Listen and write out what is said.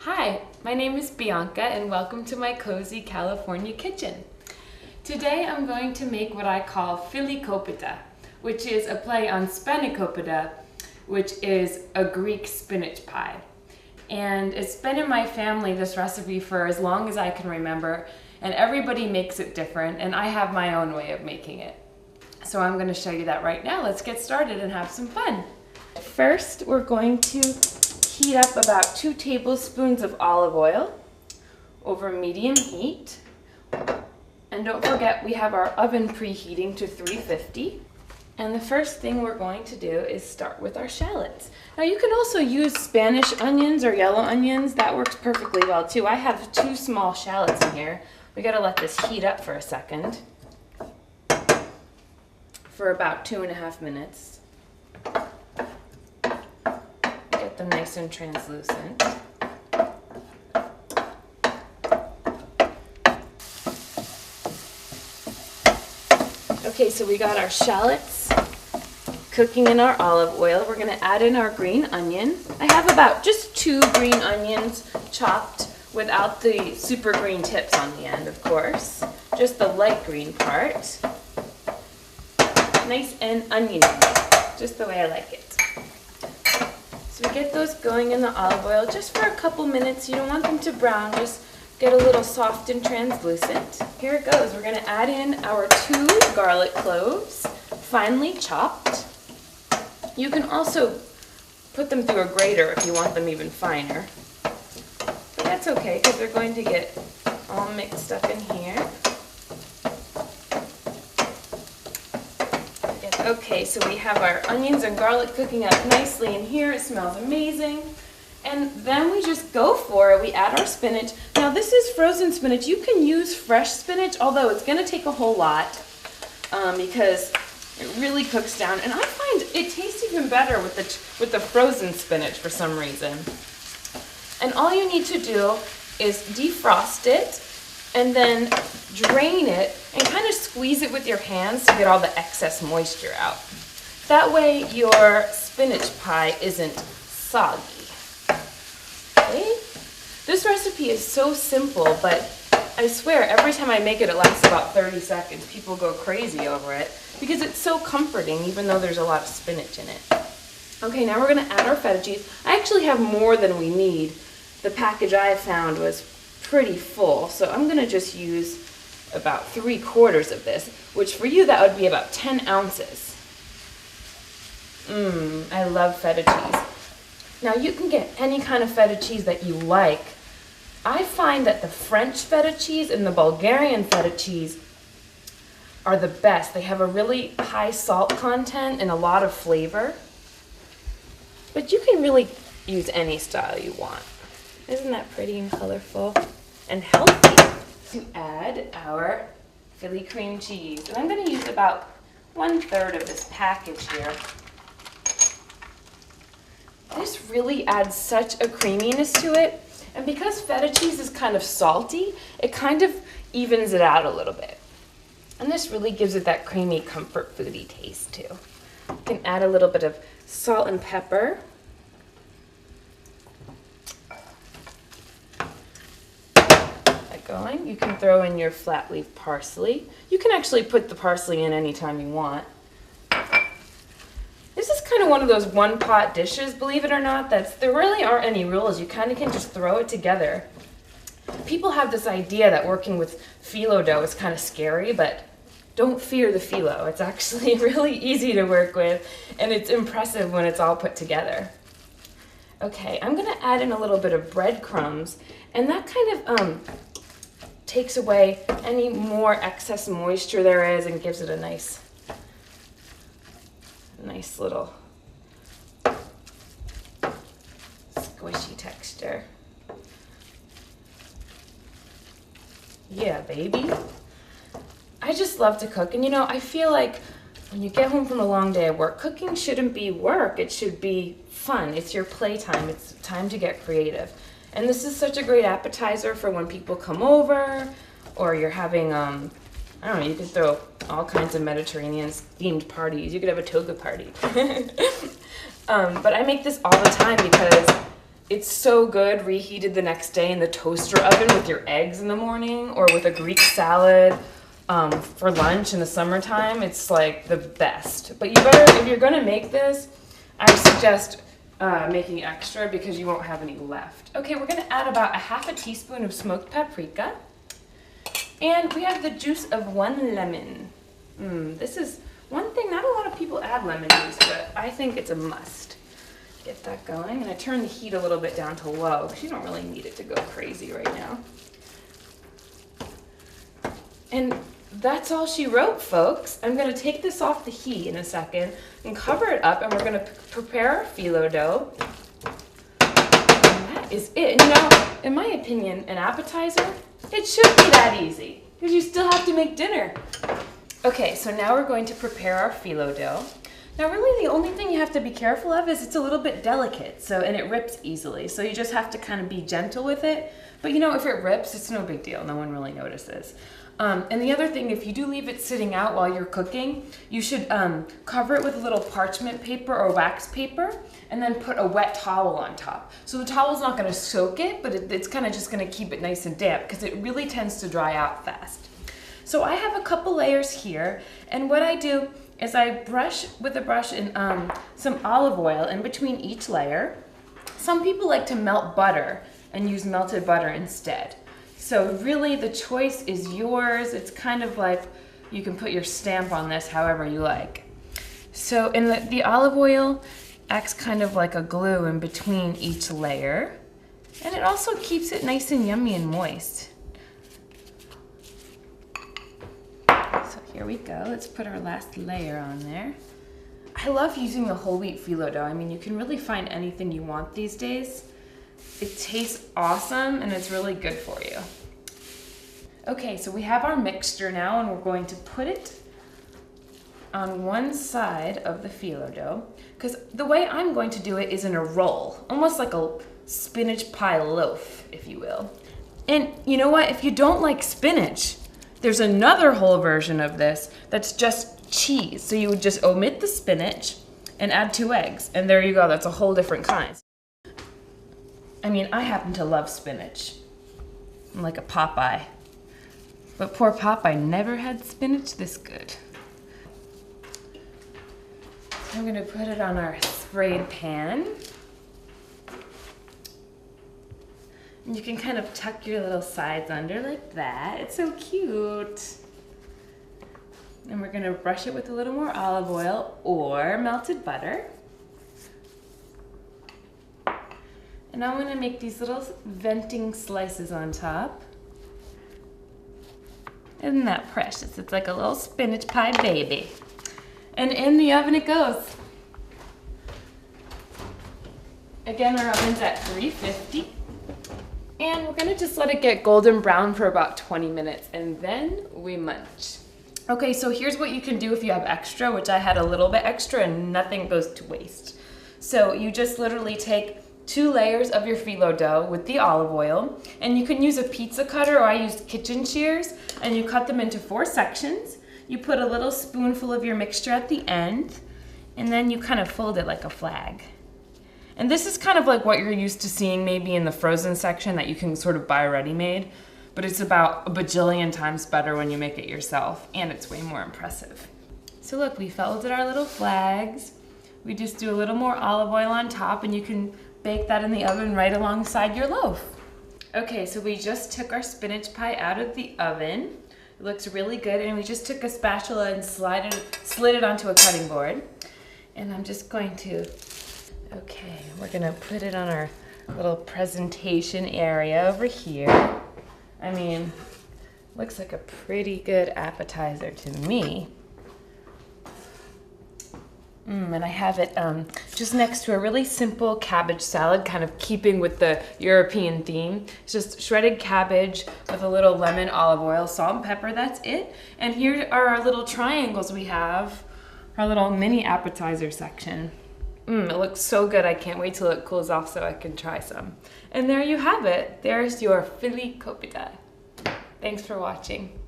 Hi, my name is Bianca and welcome to my cozy California kitchen. Today I'm going to make what I call Phili-kopita, which is a play on Spanikopita, which is a Greek spinach pie. And it's been in my family, this recipe, for as long as I can remember, and everybody makes it different, and I have my own way of making it. So I'm going to show you that right now. Let's get started and have some fun. First, we're going to heat up about 2 tablespoons of olive oil over medium heat. And don't forget, we have our oven preheating to 350. And the first thing we're going to do is start with our shallots. Now you can also use Spanish onions or yellow onions. That works perfectly well too. I have 2 small shallots in here. We gotta let this heat up for a second. For about 2.5 minutes. Get them nice and translucent. Okay, so we got our shallots cooking in our olive oil. We're gonna add in our green onion. I have about just 2 green onions chopped without the super green tips on the end, of course. Just the light green part. Nice and oniony, just the way I like it. So we get those going in the olive oil just for a couple minutes. You don't want them to brown, just get a little soft and translucent. Here it goes. We're going to add in our 2 garlic cloves, finely chopped. You can also put them through a grater if you want them even finer. But that's okay because they're going to get all mixed up in here. Okay, so we have our onions and garlic cooking up nicely in here. It smells amazing. And then we just go for it. We add our spinach. Now this is frozen spinach. You can use fresh spinach, although it's going to take a whole lot because it really cooks down. And I find it tastes even better with the frozen spinach for some reason. And all you need to do is defrost it and then drain it and kind of squeeze it with your hands to get all the excess moisture out. That way your spinach pie isn't soggy. Okay? This recipe is so simple, but I swear every time I make it, it lasts about 30 seconds. People go crazy over it because it's so comforting even though there's a lot of spinach in it. Okay, now we're going to add our feta cheese. I actually have more than we need. The package I found was pretty full, so I'm going to just use about 3/4 of this, which for you that would be about 10 ounces. I love feta cheese. Now you can get any kind of feta cheese that you like. I find that the French feta cheese and the Bulgarian feta cheese are the best. They have a really high salt content and a lot of flavor. But you can really use any style you want. Isn't that pretty and colorful and healthy? To add our Philly cream cheese. And I'm going to use about 1/3 of this package here. This really adds such a creaminess to it. And because feta cheese is kind of salty, it kind of evens it out a little bit. And this really gives it that creamy comfort foodie taste too. You can add a little bit of salt and pepper. Going. You can throw in your flat leaf parsley. You can actually put the parsley in anytime you want. This is kind of one of those one-pot dishes, believe it or not. There really aren't any rules. You kind of can just throw it together. People have this idea that working with phyllo dough is kind of scary, but don't fear the phyllo. It's actually really easy to work with, and it's impressive when it's all put together. Okay, I'm going to add in a little bit of breadcrumbs, and that kind of takes away any more excess moisture there is and gives it a nice little squishy texture. Yeah, baby. I just love to cook, and you know, I feel like when you get home from a long day of work, cooking shouldn't be work. It should be fun. It's your playtime. It's time to get creative. And this is such a great appetizer for when people come over, or you're having, I don't know, you could throw all kinds of Mediterranean themed parties. You could have a toga party. But I make this all the time because it's so good reheated the next day in the toaster oven with your eggs in the morning, or with a Greek salad for lunch in the summertime. It's like the best. But you better, if you're gonna make this, I suggest making extra because you won't have any left. Okay, we're gonna add about a half a teaspoon of smoked paprika. And we have the juice of 1 lemon. This is one thing, not a lot of people add lemon juice, but I think it's a must. Get that going, and I turn the heat a little bit down to low because you don't really need it to go crazy right now. And that's all she wrote, folks. I'm gonna take this off the heat in a second and cover it up, and we're gonna prepare our phyllo dough. And that is it. You know, in my opinion, an appetizer, it should be that easy because you still have to make dinner. Okay, so now we're going to prepare our phyllo dough. Now really the only thing you have to be careful of is it's a little bit delicate, and it rips easily. So you just have to kind of be gentle with it. But you know, if it rips, it's no big deal. No one really notices. And the other thing, if you do leave it sitting out while you're cooking, you should cover it with a little parchment paper or wax paper, and then put a wet towel on top. So the towel's not gonna soak it, but it's kind of just gonna keep it nice and damp because it really tends to dry out fast. So I have a couple layers here, and what I do is I brush with a brush in some olive oil in between each layer. Some people like to melt butter and use melted butter instead. So really the choice is yours. It's kind of like you can put your stamp on this however you like. So the olive oil acts kind of like a glue in between each layer, and it also keeps it nice and yummy and moist. So here we go. Let's put our last layer on there. I love using the whole wheat phyllo dough. I mean, you can really find anything you want these days. It tastes awesome and it's really good for you. Okay, so we have our mixture now, and we're going to put it on one side of the phyllo dough, because the way I'm going to do it is in a roll, almost like a spinach pie loaf, if you will. And you know what? If you don't like spinach, there's another whole version of this that's just cheese. So you would just omit the spinach and add 2 eggs, and there you go. That's a whole different kind. I mean, I happen to love spinach. I'm like a Popeye. But poor Popeye never had spinach this good. So I'm gonna put it on our sprayed pan. And you can kind of tuck your little sides under like that. It's so cute. And we're gonna brush it with a little more olive oil or melted butter. And I'm gonna make these little venting slices on top. Isn't that precious? It's like a little spinach pie baby. And in the oven it goes. Again, our oven's at 350. And we're gonna just let it get golden brown for about 20 minutes, and then we munch. Okay, so here's what you can do if you have extra, which I had a little bit extra and nothing goes to waste. So you just literally take 2 layers of your phyllo dough with the olive oil, and you can use a pizza cutter, or I used kitchen shears, and you cut them into 4 sections. You put a little spoonful of your mixture at the end, and then you kind of fold it like a flag. And this is kind of like what you're used to seeing maybe in the frozen section that you can sort of buy ready-made, but it's about a bajillion times better when you make it yourself, and it's way more impressive. So look, we folded our little flags. We just do a little more olive oil on top, and you can bake that in the oven right alongside your loaf. Okay, so we just took our spinach pie out of the oven. It looks really good, and we just took a spatula and slid it onto a cutting board. And I'm just going to, okay, we're gonna put it on our little presentation area over here. I mean, looks like a pretty good appetizer to me. And I have it just next to a really simple cabbage salad, kind of keeping with the European theme. It's just shredded cabbage with a little lemon, olive oil, salt and pepper, that's it. And here are our little triangles we have, our little mini appetizer section. It looks so good. I can't wait till it cools off so I can try some. And there you have it. There's your Phili-kopita. Thanks for watching.